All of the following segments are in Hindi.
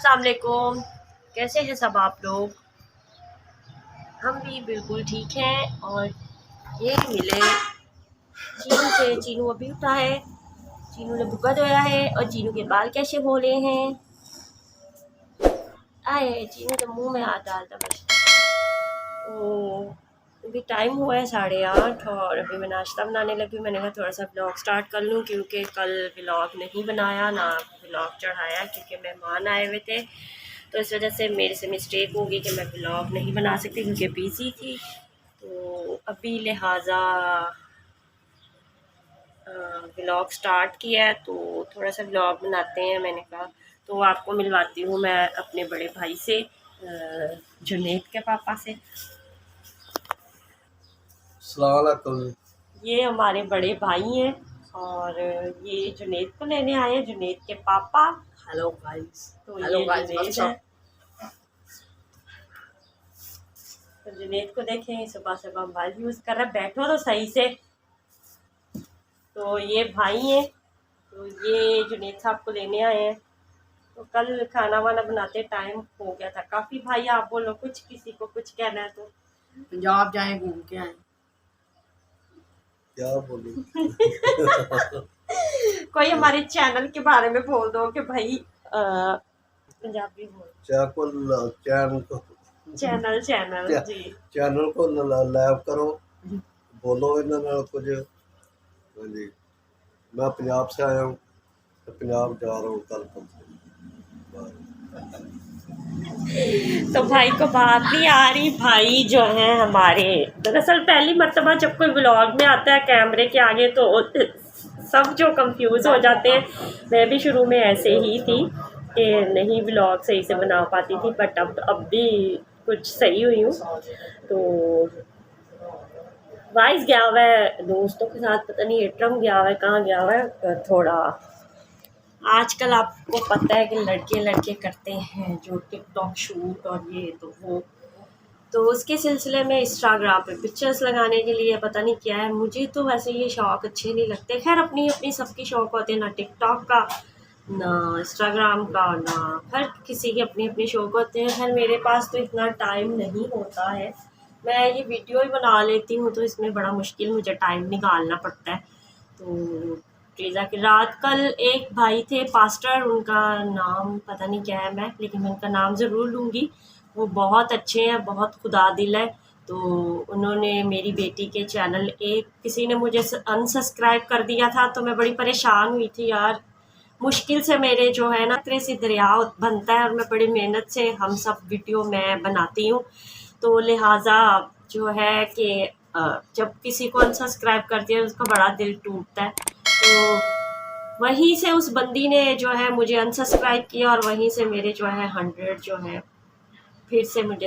अस्सलाम वालेकुम। कैसे हैं सब आप लोग? हम भी बिल्कुल ठीक हैं। और ये मिले चीनू से। चीनू अभी उठा है, चीनू ने भुक्का धोया है और चीनू के बाल कैसे हो रहे हैं। आए चीनू तो मुंह में हाथ डालता बस। तो अभी टाइम हुआ है 8:30 और अभी मैं नाश्ता बनाने लगी। मैंने कहा थोड़ा सा ब्लॉग स्टार्ट कर लूँ क्योंकि कल ब्लॉग नहीं बनाया ना ब्लॉग चढ़ाया क्योंकि मेहमान आए हुए थे। तो इस वजह से मेरे से मिस्टेक होगी कि मैं ब्लॉग नहीं बना सकती क्योंकि बिज़ी थी। तो अभी लिहाजा ब्लॉग स्टार्ट किया है तो थोड़ा सा ब्लॉग बनाते हैं। मैंने कहा तो आपको मिलवाती हूँ मैं अपने बड़े भाई से, जुनैद के पापा से। ये हमारे बड़े भाई हैं और ये जुनैद को लेने आए हैं, जुनैद के पापा। Hello guys. तो ये जुनैद है। तो जुनैद को देखें सुबह सुबह मोबाइल यूज़ कर रहा है। बैठो तो सही से। तो ये भाई हैं, तो ये जुनैद साहब को लेने आए हैं। तो कल खाना वाना बनाते टाइम हो गया था काफ़ी। भाई आप बोलो कुछ, किसी को कुछ कहना है तो। पंजाब जाए घूम के आए। क्या बोलूं? कोई हमारे चैनल के बारे में बोल दो कि भाई पंजाबी बोल। चैनल जी चैनल को लाइव करो, बोलो इन्हां नाल कुछ। हाँ जी, मैं पंजाब से आया हूँ, पंजाब जा रहा हूँ कल। तो भाई को बात नहीं आ रही। भाई जो है हमारे, दरअसल पहली मर्तबा जब कोई व्लॉग में आता है कैमरे के आगे तो सब जो कंफ्यूज हो जाते हैं। मैं भी शुरू में ऐसे ही थी कि नहीं व्लॉग सही से बना पाती थी, बट अब भी कुछ सही हुई हूँ। तो वाइस गया हुआ है दोस्तों के साथ, पता नहीं एट्रम गया हुआ है, कहाँ गया हुआ है। थोड़ा आजकल आपको पता है कि लड़के करते हैं जो टिकटॉक शूट और ये तो वो, तो उसके सिलसिले में इंस्टाग्राम पे पिक्चर्स लगाने के लिए पता नहीं क्या है। मुझे तो वैसे ये शौक़ अच्छे नहीं लगते। खैर अपनी अपनी सबकी शौक़ होते हैं, ना टिकटॉक का ना इंस्टाग्राम का, ना हर किसी के अपने अपने शौक़ होते हैं। खैर मेरे पास तो इतना टाइम नहीं होता है। मैं ये वीडियो ही बना लेती हूँ तो इसमें बड़ा मुश्किल मुझे टाइम निकालना पड़ता है। तो ट्रीज़ा की रात कल एक भाई थे पास्टर, उनका नाम पता नहीं क्या है मैं, लेकिन मैं उनका नाम ज़रूर लूँगी। वो बहुत अच्छे हैं, बहुत खुदा दिल है। तो उन्होंने मेरी बेटी के चैनल, एक किसी ने मुझे अनसब्सक्राइब कर दिया था तो मैं बड़ी परेशान हुई थी यार। मुश्किल से मेरे जो है ना इतने से दरिया बनता है और मैं बड़ी मेहनत से हम सब वीडियो मैं बनाती हूँ। तो लिहाजा जो है कि जब किसी को अनसब्सक्राइब करती है उसका बड़ा दिल टूटता है। तो वहीं से उस बंदी ने जो है मुझे अनसब्सक्राइब किया और वहीं से मेरे जो है 100 जो है फिर से मुझे,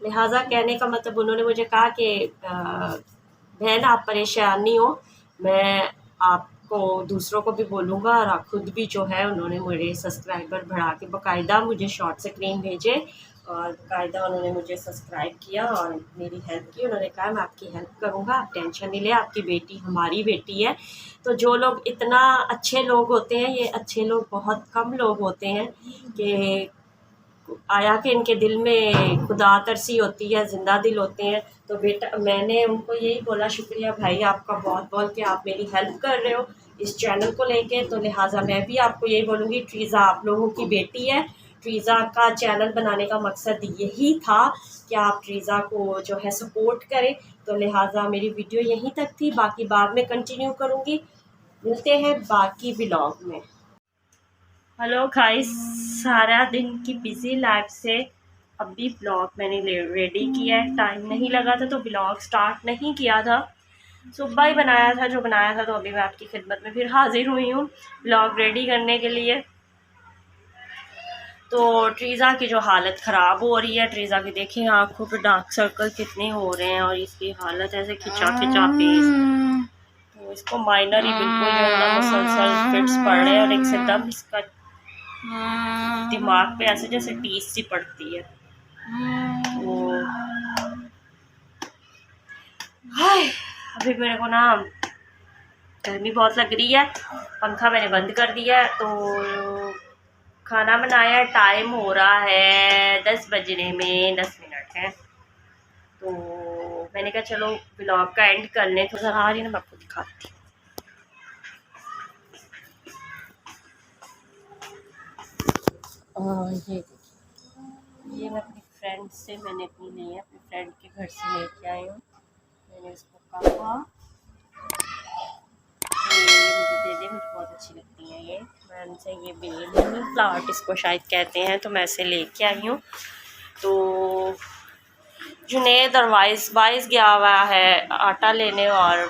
लिहाजा कहने का मतलब उन्होंने मुझे कहा कि बहन आप परेशान नहीं हो, मैं आपको दूसरों को भी बोलूँगा और आप खुद भी जो है, उन्होंने मेरे सब्सक्राइबर बढ़ा के बाकायदा मुझे शॉर्ट स्क्रीन भेजे और बाकायदा उन्होंने मुझे सब्सक्राइब किया और मेरी हेल्प की। उन्होंने कहा मैं आपकी हेल्प करूँगा, आप टेंशन नहीं ले, आपकी बेटी हमारी बेटी है। तो जो लोग इतना अच्छे लोग होते हैं, ये अच्छे लोग बहुत कम लोग होते हैं कि आया कि इनके दिल में खुदा तरसी होती है, ज़िंदा दिल होते हैं। तो बेटा मैंने उनको यही बोला शुक्रिया भाई आपका बहुत बहुत कि आप मेरी हेल्प कर रहे हो इस चैनल को लेके। तो लिहाजा मैं भी आपको यही बोलूँगी, ट्रीज़ा आप लोगों की बेटी है। ट्रीज़ा का चैनल बनाने का मकसद यही था कि आप ट्रीज़ा को जो है सपोर्ट करें। तो लिहाजा मेरी वीडियो यहीं तक थी, बाकी बाद में कंटिन्यू करूँगी। मिलते हैं बाकी व्लॉग में। हेलो गाइस, सारा दिन की बिज़ी लाइफ से अभी ब्लॉग मैंने रेडी किया है। टाइम नहीं लगा था तो ब्लॉग स्टार्ट नहीं किया था, सुबह ही बनाया था जो बनाया था। तो अभी मैं आपकी खिदमत में फिर हाजिर हुई हूँ ब्लॉग रेडी करने के लिए। तो ट्रीज़ा की जो हालत ख़राब हो रही है, ट्रीज़ा की देखें आँखों पे डार्क सर्कल कितने हो रहे हैं और इसकी हालत ऐसे खिंचा पेज। तो इसको माइनर ही बिल्कुल जो है ना मुसलसल फिट्स पड़ रहे हैं और एकदम इसका दिमाग पे ऐसे जैसे टीस सी पड़ती है। तो हाय अभी मेरे को ना गर्मी बहुत लग रही है, पंखा मैंने बंद कर दिया है। तो खाना बनाया, टाइम हो रहा है 10 बजने में 10 मिनट है। तो मैंने कहा चलो व्लॉग का एंड कर लें। तो ज़रा आ रही ना, मैं आपको दिखाती हूँ। ये देखिए, ये मैं अपनी फ्रेंड से मैंने अपनी ली है, अपनी फ्रेंड के घर से लेके आई हूँ। मैंने उसको कहा ये मुझे दे दे, मुझे बहुत अच्छी लगती है ये। मैं उनसे ये बेल प्लांट इसको शायद कहते हैं, तो मैं इसे लेके आई हूँ। तो जुनेद और वाइस गया हुआ है आटा लेने और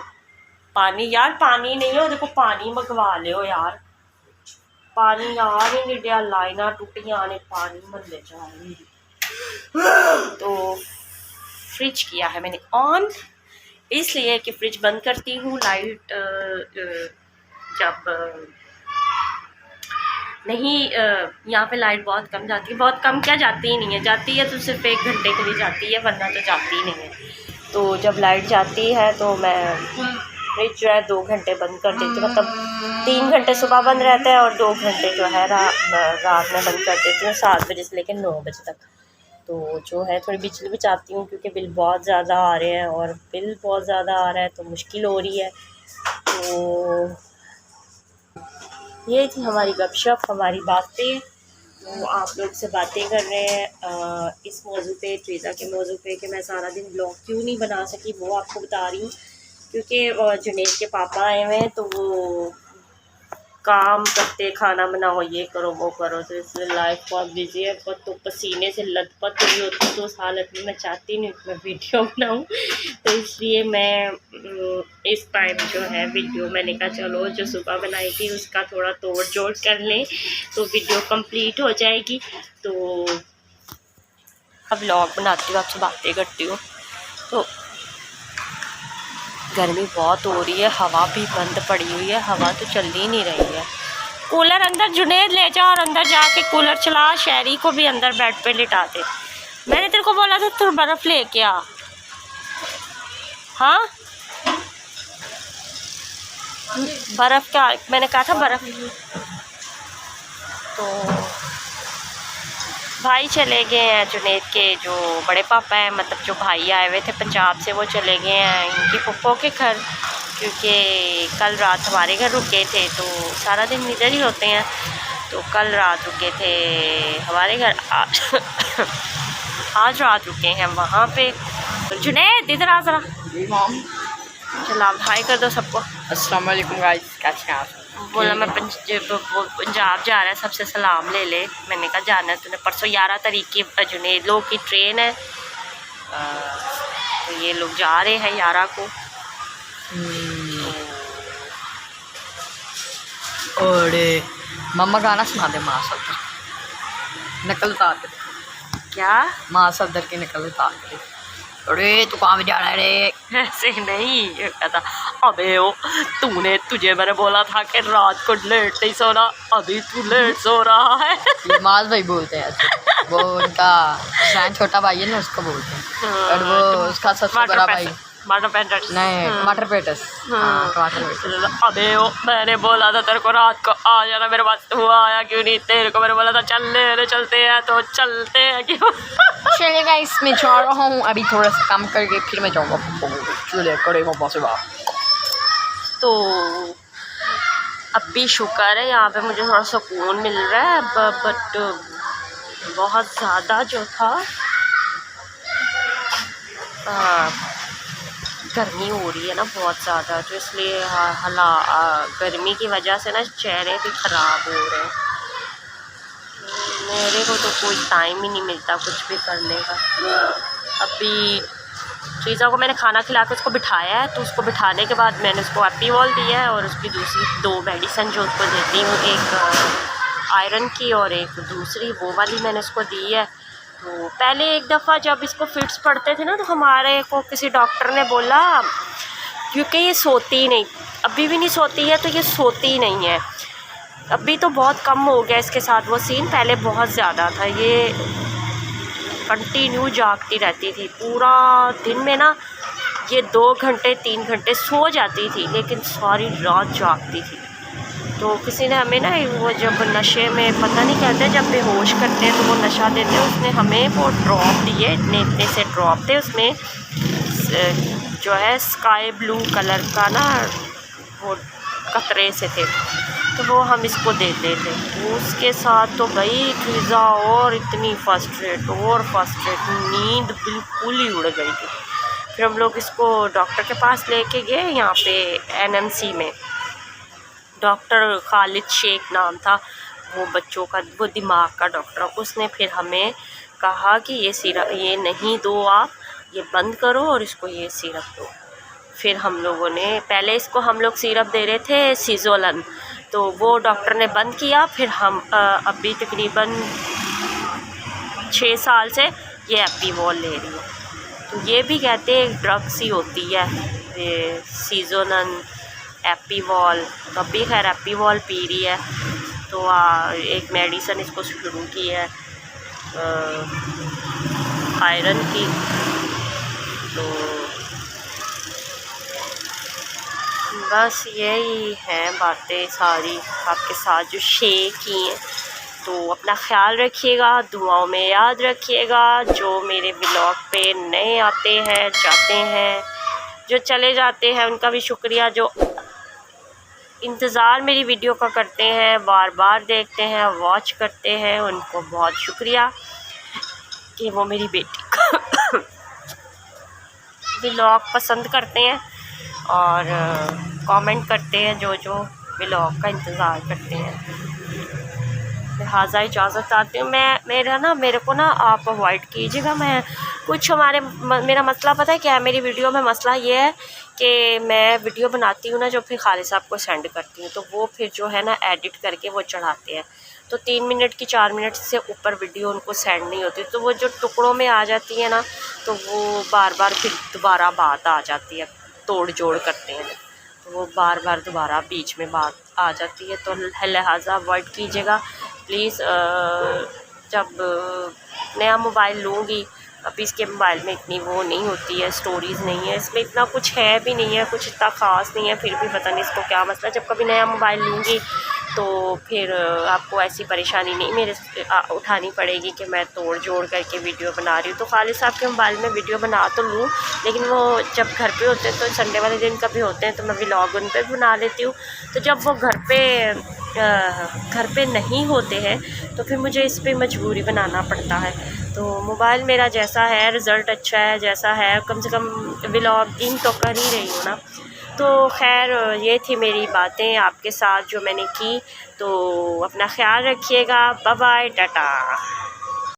पानी। यार पानी नहीं हो, देखो पानी मंगवा लियो यार, पानी यार ही नहीं लाइना टूटी आने, पानी मर ले जा रही। तो फ्रिज किया है मैंने ऑन, इसलिए कि फ्रिज बंद करती हूँ लाइट जब नहीं यहाँ पे लाइट बहुत कम जाती है, बहुत कम क्या जाती ही नहीं है, जाती है तो सिर्फ 1 घंटे के लिए जाती है, वरना तो जाती ही नहीं है। तो जब लाइट जाती है तो मैं फ्रिज जो है 2 घंटे बंद कर देती हूँ, मतलब 3 घंटे सुबह बंद रहता है और 2 घंटे जो है रात में बंद कर देती हूँ 7 बजे से लेकर 9 बजे तक। तो जो है थोड़ी बिजली बचाती हूँ, क्योंकि बिल बहुत ज़्यादा आ रहे हैं और बिल बहुत ज़्यादा आ रहा है तो मुश्किल हो रही है। तो ये थी हमारी गपशप, हमारी बातें। तो आप लोग से बातें कर रहे हैं इस मौजू पे, ट्रीज़ा के मौजू पे, कि मैं सारा दिन ब्लॉग क्यों नहीं बना सकी, वो आपको बता रही हूँ। क्योंकि जुनेद के पापा आए हुए हैं, तो वो काम करते, खाना बनाओ, ये करो वो करो, तो इसलिए लाइफ बहुत बिजी है। बहुत तो पसीने से लथपथ हुई होती है, तो उस हालत में मैं चाहती नहीं कि मैं वीडियो बनाऊँ। तो इसलिए मैं इस टाइम जो है वीडियो, मैंने कहा चलो जो सुबह बनाई थी उसका थोड़ा तोड़ जोड़ कर लें तो वीडियो कंप्लीट हो जाएगी। तो अब व्लॉग बनाती हूँ, आपसे बातें करती हूँ। तो गर्मी बहुत हो रही है, हवा भी बंद पड़ी हुई है, हवा तो चल ही नहीं रही है। कूलर अंदर जुनेद ले जा और अंदर जाके कूलर चला, शहरी को भी अंदर बेड पे लिटा दे। मैंने तेरे को बोला था तू बर्फ़ लेके आ। हाँ बर्फ़ क्या, मैंने कहा था बर्फ़। तो भाई चले गए हैं जुनेद के, जो बड़े पापा हैं, मतलब जो भाई आए हुए थे पंजाब से, वो चले गए हैं इनके फुफ्फो के घर, क्योंकि कल रात हमारे घर रुके थे। तो सारा दिन इधर ही होते हैं, तो कल रात रुके थे हमारे घर, आज रात रुके हैं वहाँ पे। जुनेद इधर आ ज़रा। जी मॉम। चलो आप हाय कर दो सबको। अस्सलाम वालेकुम गाइस, कैसे हैं आप? बोला मैं पंजाब जा रहा है, सबसे सलाम ले ले। मैंने कहा जाना है तूने, परसों 11 तारीख की जुनेद लोग की ट्रेन है। तो ये लोग जा रहे हैं 11 को। और मम्मा गाना सुना दे, माँ सदर नकल उतार के। क्या माँ सदर की नकल उतार के। अरे तू कहाँ जा रहा है रे? ऐसे नहीं कहता। अबे ओ तुझे मैंने बोला था कि रात को लेट नहीं सोना, अभी तू लेट सो रहा है। ये माज भाई बोलते हैं ऐसे, वो उनका जैन छोटा भाई है ना, उसको बोलते हैं। और वो उसका सबसे बड़ा भाई टमाटर पेटस नहीं, टमाटर पेटस। हाँ टमाटर पेटस। अबे ओ मैंने बोला था तेरे को रात को आ जाना मेरे पास, तू आया क्यों नहीं? तेरे को मैंने बोला था चलते हैं, तो चलते हैं क्यों? चलिए गाइस, मैं जा रहा हूँ अभी, थोड़ा सा काम करके फिर मैं जाऊँगा। चलिए करे पापा से बात। तो अब भी शुक्र है यहाँ पे मुझे थोड़ा सुकून मिल रहा है, बट बहुत ज़्यादा जो था गर्मी हो रही है ना बहुत ज़्यादा, तो इसलिए गर्मी की वजह से ना चेहरे भी ख़राब हो रहे हैं। मेरे को तो कोई टाइम ही नहीं मिलता कुछ भी करने का। अभी ट्रीज़ा को मैंने खाना खिला के उसको बिठाया है, तो उसको बिठाने के बाद मैंने उसको एपीवॉल दिया है और उसकी दूसरी 2 मेडिसन जो उसको देती हूँ, एक आयरन की और एक दूसरी वो वाली मैंने उसको दी है। तो पहले एक दफ़ा जब इसको फिट्स पड़ते थे ना, तो हमारे को किसी डॉक्टर ने बोला, क्योंकि ये सोती नहीं, अभी भी नहीं सोती है, तो ये सोती नहीं है। अभी तो बहुत कम हो गया इसके साथ वो सीन, पहले बहुत ज़्यादा था। ये कंटिन्यू जागती रहती थी पूरा दिन में ना, ये 2 घंटे 3 घंटे सो जाती थी, लेकिन सारी रात जागती थी। तो किसी ने हमें ना वो जब नशे में पता नहीं कहते जब बेहोश करते हैं तो वो नशा देते हैं, उसने हमें वो ड्रॉप दिए, इतने से ड्रॉप थे उसमें जो है स्काई ब्लू कलर का ना वो कतरे से थे, तो वो हम इसको देते थे। उसके साथ तो गई फिज़ा और इतनी फर्स्ट्रेट नींद बिल्कुल ही उड़ गई थी। फिर हम लोग इसको डॉक्टर के पास लेके गए, यहाँ पे एनएमसी में डॉक्टर खालिद शेख नाम था वो बच्चों का, वो दिमाग का डॉक्टर। उसने फिर हमें कहा कि ये सिरप ये नहीं दो आप, ये बंद करो और इसको ये सिरप दो। फिर हम लोगों ने पहले इसको हम लोग सिरप दे रहे थे सीजोलन, तो वो डॉक्टर ने बंद किया। फिर हम अभी तकरीबन 6 साल से ये एपीवॉल ले रही हूँ। तो ये भी कहते हैं एक ड्रग्स ही होती है ये सीजोलन एपीवॉल। तो अभी खैर एपीवॉल पी रही है, तो एक मेडिसिन इसको शुरू की है आयरन की। तो बस यही हैं बातें सारी आपके साथ जो शेयर की हैं। तो अपना ख्याल रखिएगा, दुआओं में याद रखिएगा। जो मेरे ब्लॉग पे नए आते हैं जाते हैं, जो चले जाते हैं उनका भी शुक्रिया, जो इंतज़ार मेरी वीडियो का करते हैं, बार बार देखते हैं, वॉच करते हैं, उनको बहुत शुक्रिया कि वो मेरी बेटी का व्लॉग पसंद करते हैं और कमेंट करते हैं, जो व्लॉग का इंतज़ार करते हैं। लिहाजा इजाज़त चाहती हूँ मैं। मेरे को ना आप अवॉइड कीजिएगा। मैं कुछ मेरा मसला पता है क्या है, मेरी वीडियो में मसला ये है कि मैं वीडियो बनाती हूँ ना, जो फिर खालिद साहब को सेंड करती हूँ, तो वो फिर जो है ना एडिट करके वो चढ़ाते हैं, तो 3 मिनट की 4 मिनट से ऊपर वीडियो उनको सेंड नहीं होती। तो वो जो टुकड़ों में आ जाती है ना, तो वो बार बार फिर दोबारा बात आ जाती है, तोड़ जोड़ करते हैं तो वो बार बार दोबारा बीच में बात आ जाती है। तो लिहाजा अवॉइड कीजिएगा प्लीज़। जब नया मोबाइल लूँगी, अभी इसके मोबाइल में इतनी वो नहीं होती है, स्टोरीज़ नहीं है, इसमें इतना कुछ है भी नहीं है, कुछ इतना ख़ास नहीं है, फिर भी पता नहीं इसको क्या मसला। जब कभी नया मोबाइल लूँगी तो फिर आपको ऐसी परेशानी नहीं मेरे उठानी पड़ेगी कि मैं तोड़ जोड़ करके वीडियो बना रही हूँ। तो खालिद साहब के मोबाइल में वीडियो बना तो लूँ, लेकिन वो जब घर पे होते हैं, तो संडे वाले दिन कभी होते हैं तो मैं व्लॉग उन पर बना लेती हूँ। तो जब वो घर पे नहीं होते हैं तो फिर मुझे इस पर मजबूरी बनाना पड़ता है। तो मोबाइल मेरा जैसा है, रिज़ल्ट अच्छा है जैसा है, कम से कम व्लॉगिंग तो कर ही रही हूँ ना। तो खैर ये थी मेरी बातें आपके साथ जो मैंने की। तो अपना ख्याल रखिएगा। Bye bye, Tata.